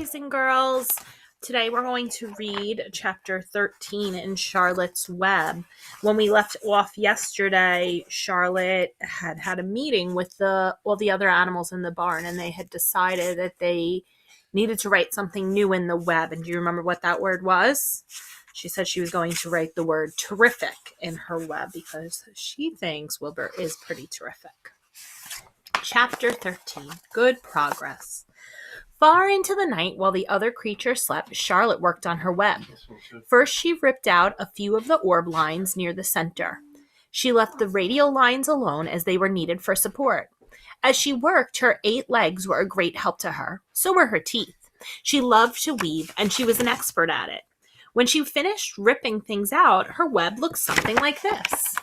Boys and girls, today we're going to read chapter 13 in Charlotte's Web. When we left off yesterday, Charlotte had a meeting with all the other animals in the barn, and they had decided that they needed to write something new in the web. And do you remember what that word was? She said she was going to write the word terrific in her web because she thinks Wilbur is pretty terrific. Chapter 13, Good Progress. Far into the night, while the other creatures slept, Charlotte worked on her web. First, she ripped out a few of the orb lines near the center. She left the radial lines alone as they were needed for support. As she worked, her 8 legs were a great help to her. So were her teeth. She loved to weave, and she was an expert at it. When she finished ripping things out, her web looked something like this.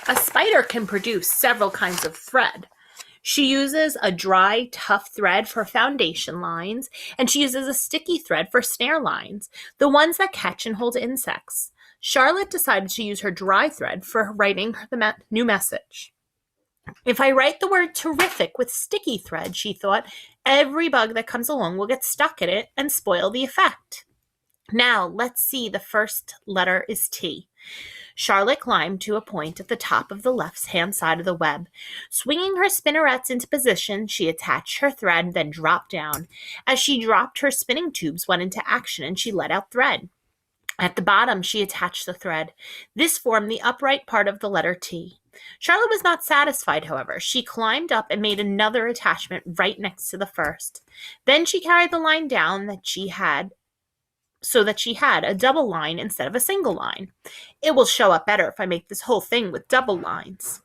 A spider can produce several kinds of thread. She uses a dry, tough thread for foundation lines, and she uses a sticky thread for snare lines, the ones that catch and hold insects. Charlotte decided to use her dry thread for writing the new message. If I write the word terrific with sticky thread, she thought, every bug that comes along will get stuck in it and spoil the effect. Now, let's see, the first letter is T. Charlotte climbed to a point at the top of the left-hand side of the web. Swinging her spinnerets into position, she attached her thread, then dropped down. As she dropped, her spinning tubes went into action, and she let out thread. At the bottom, she attached the thread. This formed the upright part of the letter T. Charlotte was not satisfied, however. She climbed up and made another attachment right next to the first. Then she carried the line down so that she had a double line instead of a single line. It will show up better if I make this whole thing with double lines.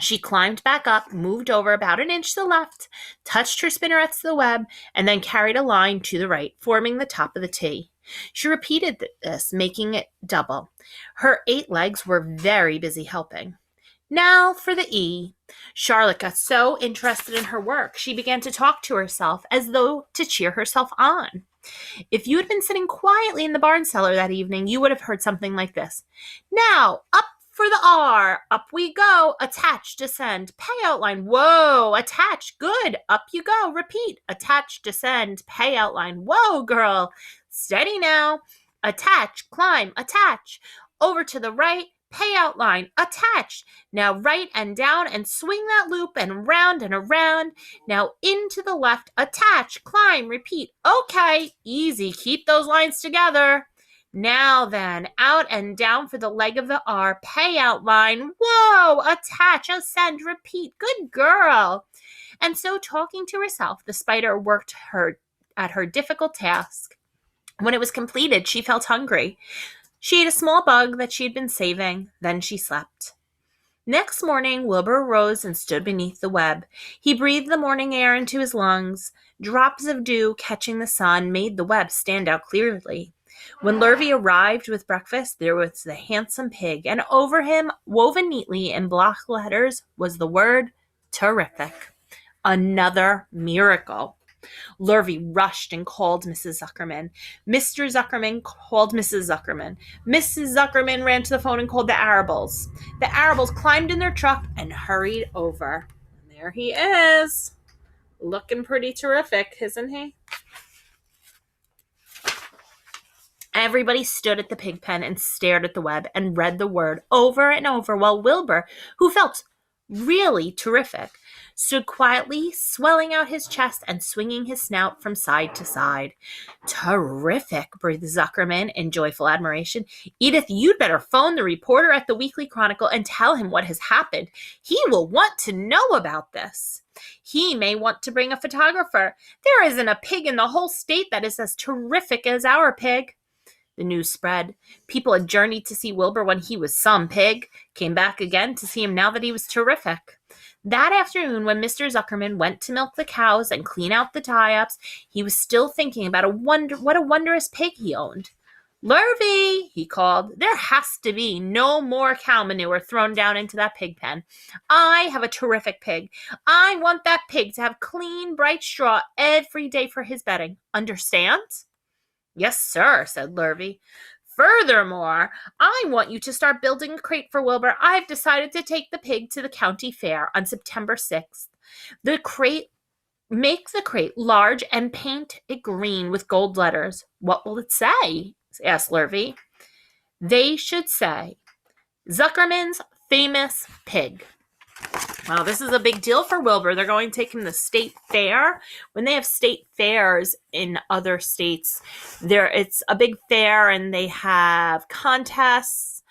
She climbed back up, moved over about an inch to the left, touched her spinnerets to the web, and then carried a line to the right, forming the top of the T. She repeated this, making it double. Her 8 legs were very busy helping. Now for the E. Charlotte got so interested in her work, she began to talk to herself as though to cheer herself on. If you had been sitting quietly in the barn cellar that evening, you would have heard something like this. Now, up for the R. Up we go. Attach, descend, pay outline. Whoa, attach. Good. Up you go. Repeat. Attach, descend, pay outline. Whoa, girl. Steady now. Attach, climb, attach. Over to the right. Pay outline, attach. Now right and down and swing that loop and round and around. Now into the left, attach, climb, repeat. Okay, easy. Keep those lines together. Now then, out and down for the leg of the R. Pay outline. Whoa, attach, ascend, repeat. Good girl. And so, talking to herself, the spider worked at her difficult task. When it was completed, she felt hungry. She ate a small bug that she had been saving, then she slept. Next morning, Wilbur arose and stood beneath the web. He breathed the morning air into his lungs. Drops of dew catching the sun made the web stand out clearly. When Lurvy arrived with breakfast, there was the handsome pig, and over him, woven neatly in block letters, was the word terrific. Another miracle. Lurvy rushed and called Mrs. Zuckerman. Mr. Zuckerman called Mrs. Zuckerman. Mrs. Zuckerman ran to the phone and called the Arables. The Arables climbed in their truck and hurried over. And there he is. Looking pretty terrific, isn't he? Everybody stood at the pig pen and stared at the web and read the word over and over while Wilbur, who felt really terrific, stood quietly, swelling out his chest and swinging his snout from side to side. Terrific, breathed Zuckerman in joyful admiration. Edith, you'd better phone the reporter at the Weekly Chronicle and tell him what has happened. He will want to know about this. He may want to bring a photographer. There isn't a pig in the whole state that is as terrific as our pig. The news spread. People had journeyed to see Wilbur when he was some pig, came back again to see him now that he was terrific. That afternoon, when Mr. Zuckerman went to milk the cows and clean out the tie-ups, he was still thinking about what a wondrous pig he owned. Lurvy, he called, there has to be no more cow manure thrown down into that pig pen. I have a terrific pig. I want that pig to have clean, bright straw every day for his bedding. Understand? Yes, sir, said Lurvy. Furthermore, I want you to start building a crate for Wilbur. I've decided to take the pig to the county fair on September 6th. Make the crate large and paint it green with gold letters. What will it say? Asked Lurvy. They should say, Zuckerman's famous pig. Wow, this is a big deal for Wilbur. They're going to take him to the state fair. When they have state fairs in other states, it's a big fair and they have contests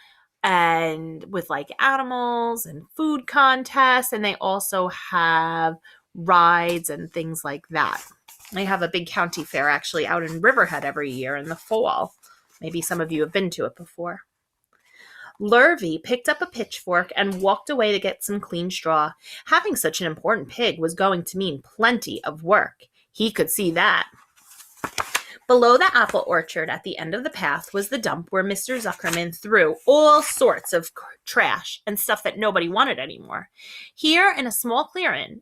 and with like animals and food contests, and they also have rides and things like that. They have a big county fair actually out in Riverhead every year in the fall. Maybe some of you have been to it before. Lurvy picked up a pitchfork and walked away to get some clean straw. Having such an important pig was going to mean plenty of work. He could see that. Below the apple orchard at the end of the path was the dump where Mr. Zuckerman threw all sorts of trash and stuff that nobody wanted anymore. Here, in a small clearing,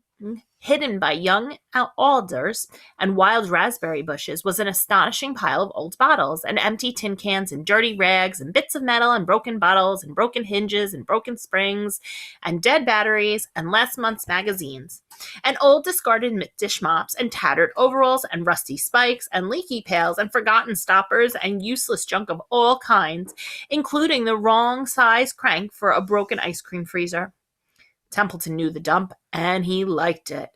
hidden by young alders and wild raspberry bushes, was an astonishing pile of old bottles and empty tin cans and dirty rags and bits of metal and broken bottles and broken hinges and broken springs and dead batteries and last month's magazines and old discarded dish mops and tattered overalls and rusty spikes and leaky pails and forgotten stoppers and useless junk of all kinds, including the wrong size crank for a broken ice cream freezer. Templeton knew the dump, and he liked it.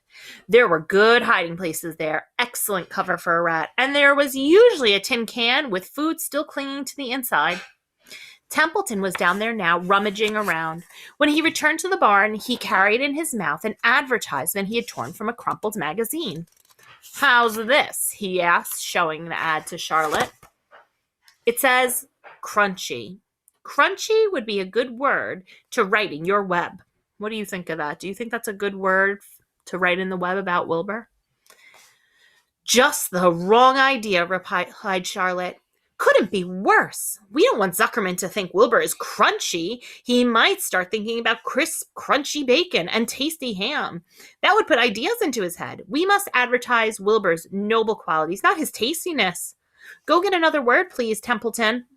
There were good hiding places there, excellent cover for a rat, and there was usually a tin can with food still clinging to the inside. Templeton was down there now, rummaging around. When he returned to the barn, he carried in his mouth an advertisement he had torn from a crumpled magazine. "How's this?" he asked, showing the ad to Charlotte. It says, "Crunchy." Crunchy would be a good word to write in your web. What do you think of that? Do you think that's a good word to write in the web about Wilbur? "Just the wrong idea," replied Charlotte. "Couldn't be worse. We don't want Zuckerman to think Wilbur is crunchy. He might start thinking about crisp, crunchy bacon and tasty ham. That would put ideas into his head. We must advertise Wilbur's noble qualities, not his tastiness. Go get another word, please, Templeton."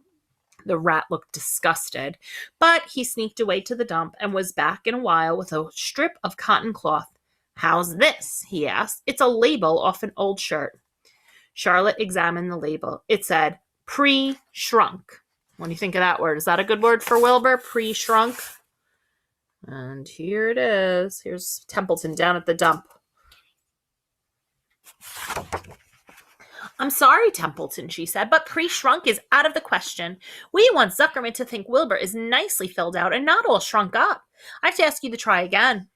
The rat looked disgusted, but he sneaked away to the dump and was back in a while with a strip of cotton cloth. "How's this?" he asked. "It's a label off an old shirt." Charlotte examined the label. It said, "Pre-shrunk." What do you think of that word? Is that a good word for Wilbur? Pre-shrunk? And here it is. Here's Templeton down at the dump. "I'm sorry, Templeton," she said, "but pre-shrunk is out of the question. We want Zuckerman to think Wilbur is nicely filled out and not all shrunk up. I have to ask you to try again."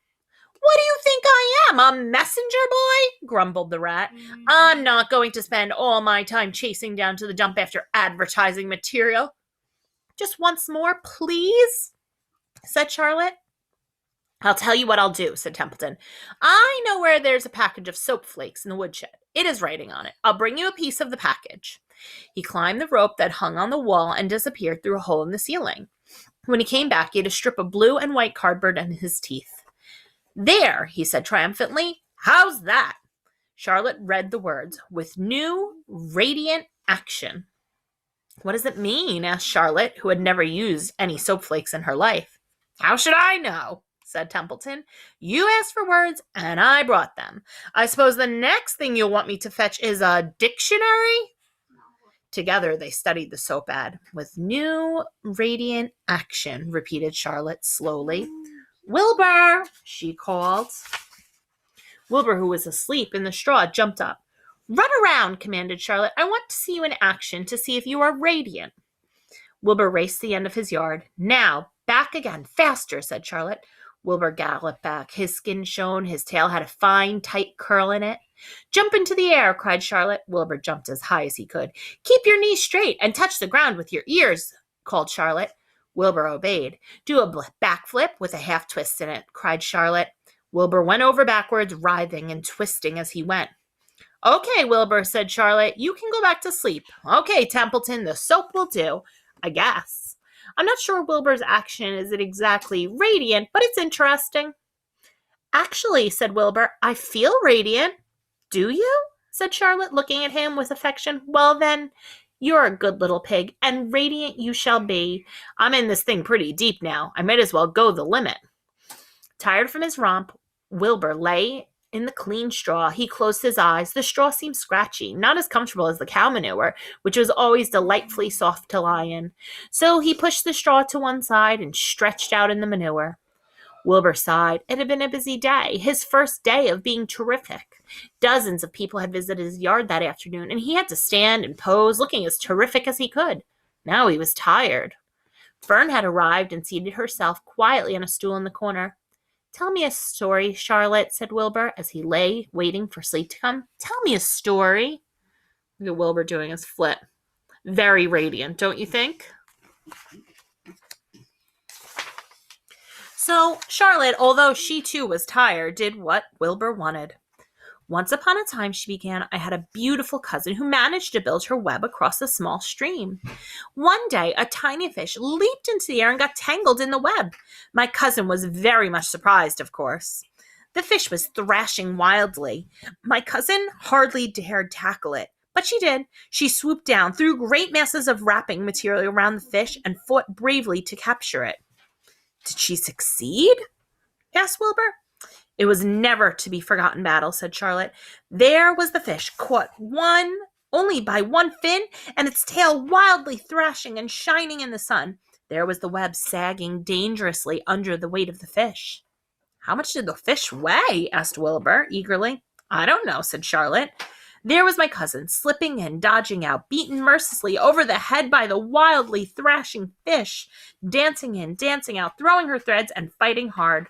"What do you think I am, a messenger boy?" grumbled the rat. "I'm not going to spend all my time chasing down to the dump after advertising material." "Just once more, please," said Charlotte. "I'll tell you what I'll do," said Templeton. "I know where there's a package of soap flakes in the woodshed. It has writing on it. I'll bring you a piece of the package." He climbed the rope that hung on the wall and disappeared through a hole in the ceiling. When he came back, he had a strip of blue and white cardboard in his teeth. "There," he said triumphantly. "How's that?" Charlotte read the words, "With new, radiant action." "What does it mean?" asked Charlotte, who had never used any soap flakes in her life. "How should I know?" said Templeton. "You asked for words, and I brought them. I suppose the next thing you'll want me to fetch is a dictionary?" Together they studied the soap ad. "With new, radiant action," repeated Charlotte slowly. "Wilbur!" she called. Wilbur, who was asleep in the straw, jumped up. "Run around," commanded Charlotte. "I want to see you in action, to see if you are radiant." Wilbur raced the end of his yard. "Now, back again, faster," said Charlotte. Wilbur galloped back. His skin shone. His tail had a fine, tight curl in it. "Jump into the air," cried Charlotte. Wilbur jumped as high as he could. "Keep your knees straight and touch the ground with your ears," called Charlotte. Wilbur obeyed. "Do a backflip with a half twist in it," cried Charlotte. Wilbur went over backwards, writhing and twisting as he went. "Okay, Wilbur," said Charlotte. "You can go back to sleep." "Okay, Templeton, the soap will do, I guess." I'm not sure Wilbur's action is exactly radiant, but it's interesting. "Actually," said Wilbur, "I feel radiant." "Do you?" said Charlotte, looking at him with affection. "Well, then, you're a good little pig, and radiant you shall be. I'm in this thing pretty deep now. I might as well go the limit." Tired from his romp, Wilbur lay in the clean straw. He closed his eyes. The straw seemed scratchy, not as comfortable as the cow manure, which was always delightfully soft to lie in. So he pushed the straw to one side and stretched out in the manure. Wilbur sighed. It had been a busy day, his first day of being terrific. Dozens of people had visited his yard that afternoon, and he had to stand and pose, looking as terrific as he could. Now he was tired. Fern had arrived and seated herself quietly on a stool in the corner. "Tell me a story, Charlotte," said Wilbur, as he lay waiting for sleep to come. "Tell me a story." Look at Wilbur doing his flip. Very radiant, don't you think? So Charlotte, although she too was tired, did what Wilbur wanted. "Once upon a time," she began, "I had a beautiful cousin who managed to build her web across a small stream. One day, a tiny fish leaped into the air and got tangled in the web. My cousin was very much surprised, of course. The fish was thrashing wildly. My cousin hardly dared tackle it, but she did. She swooped down, threw great masses of wrapping material around the fish, and fought bravely to capture it." "Did she succeed?" asked Wilbur. "It was never to be forgotten battle," said Charlotte. "There was the fish, caught only by one fin, and its tail wildly thrashing and shining in the sun. There was the web sagging dangerously under the weight of the fish." "How much did the fish weigh?" asked Wilbur eagerly. "I don't know," said Charlotte. "There was my cousin, slipping and dodging out, beaten mercilessly over the head by the wildly thrashing fish, dancing in, dancing out, throwing her threads and fighting hard.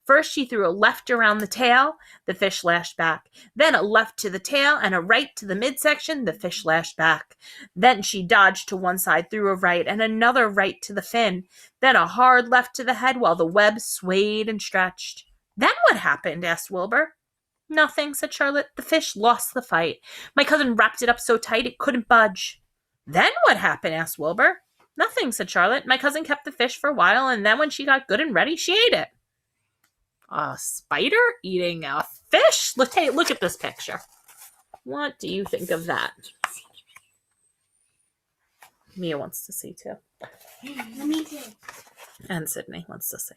First she threw a left around the tail, the fish lashed back. Then a left to the tail and a right to the midsection, the fish lashed back. Then she dodged to one side, threw a right and another right to the fin. Then a hard left to the head while the web swayed and stretched." "Then what happened?" asked Wilbur. "Nothing," said Charlotte. "The fish lost the fight. My cousin wrapped it up so tight it couldn't budge." "Then what happened?" asked Wilbur. "Nothing," said Charlotte. "My cousin kept the fish for a while, and then when she got good and ready, she ate it." A spider eating a fish? Look at this picture. What do you think of that? Mia wants to see too. Me too. And Sydney wants to see.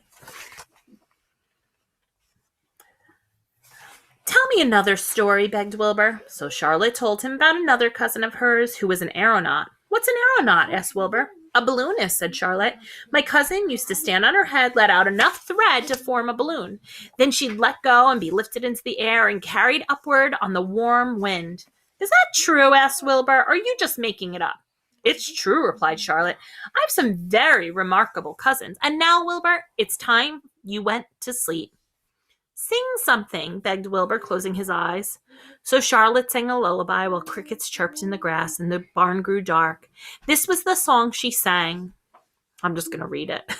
"Tell me another story," begged Wilbur. So Charlotte told him about another cousin of hers who was an aeronaut. "What's an aeronaut?" asked Wilbur. "A balloonist," said Charlotte. "My cousin used to stand on her head, let out enough thread to form a balloon. Then she'd let go and be lifted into the air and carried upward on the warm wind." "Is that true?" asked Wilbur. "Or are you just making it up?" "It's true," replied Charlotte. "I have some very remarkable cousins. And now, Wilbur, it's time you went to sleep." "Sing something," begged Wilbur, closing his eyes. So Charlotte sang a lullaby while crickets chirped in the grass and the barn grew dark. This was the song she sang. I'm just going to read it.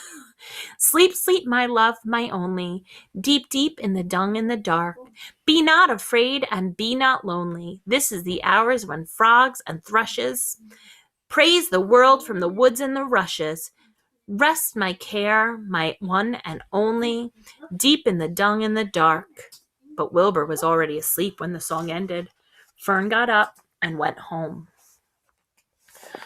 "Sleep, sleep, my love, my only, deep, deep in the dung in the dark. Be not afraid and be not lonely. This is the hours when frogs and thrushes praise the world from the woods and the rushes. Rest, my care, my one and only, deep in the dung in the dark." But Wilbur was already asleep when the song ended. Fern got up and went home.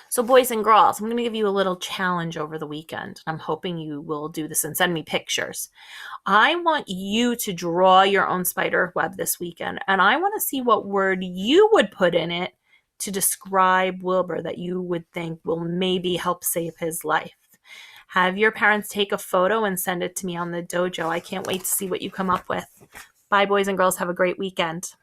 So boys and girls, I'm going to give you a little challenge over the weekend. I'm hoping you will do this and send me pictures. I want you to draw your own spider web this weekend, and I want to see what word you would put in it to describe Wilbur that you would think will maybe help save his life. Have your parents take a photo and send it to me on the dojo. I can't wait to see what you come up with. Bye, boys and girls. Have a great weekend.